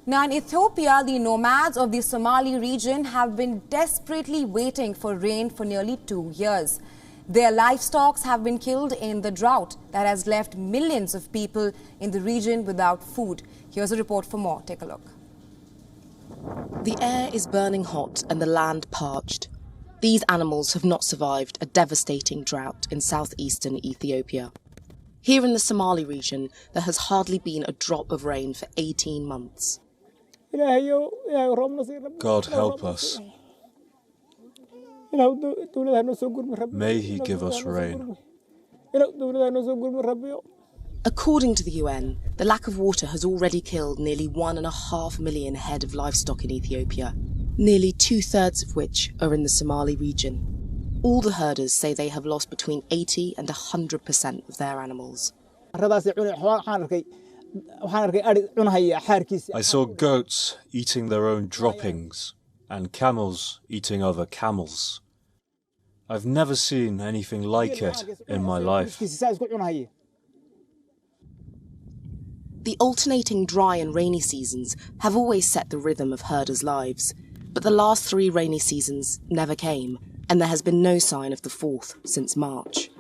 Now in Ethiopia, the nomads of the Somali region have been desperately waiting for rain for nearly 2 years. Their livestock have been killed in the drought that has left millions of people in the region without food. Here's a report for more. Take a look. The air is burning hot and the land parched. These animals have not survived a devastating drought in southeastern Ethiopia. Here in the Somali region, there has hardly been a drop of rain for 18 months. God help us. May He give us rain. According to the UN, the lack of water has already killed nearly 1.5 million head of livestock in Ethiopia, nearly 2/3 of which are in the Somali region. All the herders say they have lost between 80 and 100% of their animals. I saw goats eating their own droppings and camels eating other camels. I've never seen anything like it in my life. The alternating dry and rainy seasons have always set the rhythm of herders' lives, but the last 3 rainy seasons never came, and there has been no sign of the 4th since March.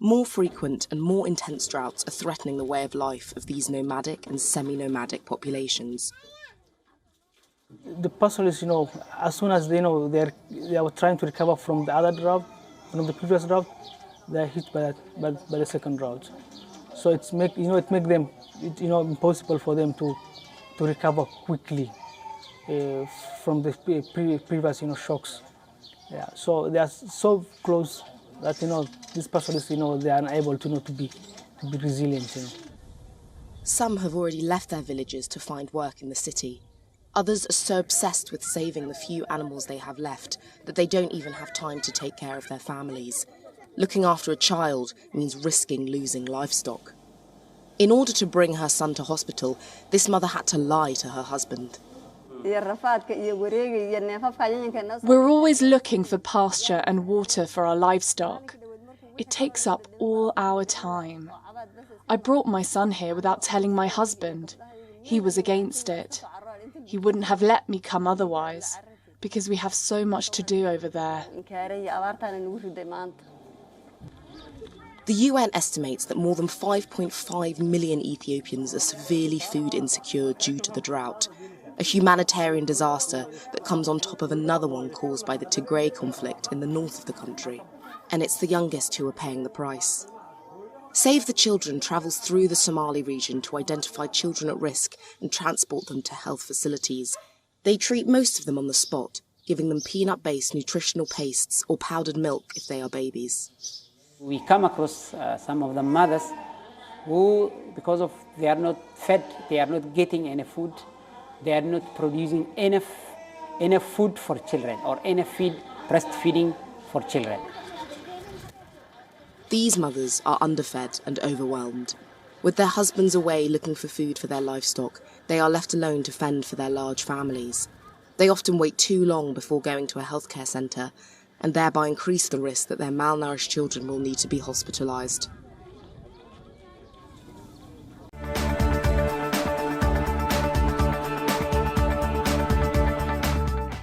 More frequent and more intense droughts are threatening the way of life of these nomadic and semi-nomadic populations. The pastoralists, as soon as they know they are trying to recover from the other drought, from the previous drought, they are hit by the second drought. So it make them impossible for them to recover quickly from the previous shocks. Yeah, so they are so close that these pastoralists they are unable to be resilient. Some have already left their villages to find work in the city. Others are so obsessed with saving the few animals they have left that they don't even have time to take care of their families. Looking after a child means risking losing livestock. In order to bring her son to hospital, this mother had to lie to her husband. We're always looking for pasture and water for our livestock. It takes up all our time. I brought my son here without telling my husband. He was against it. He wouldn't have let me come otherwise, because we have so much to do over there. The UN estimates that more than 5.5 million Ethiopians are severely food insecure due to the drought, a humanitarian disaster that comes on top of another one caused by the Tigray conflict in the north of the country. And it's the youngest who are paying the price. Save the Children travels through the Somali region to identify children at risk and transport them to health facilities. They treat most of them on the spot, giving them peanut-based nutritional pastes or powdered milk if they are babies. We come across some of the mothers who, because of they are not fed, they are not getting any food, they are not producing enough food for children or enough breastfeeding for children. These mothers are underfed and overwhelmed. With their husbands away looking for food for their livestock, they are left alone to fend for their large families. They often wait too long before going to a healthcare centre and thereby increase the risk that their malnourished children will need to be hospitalised.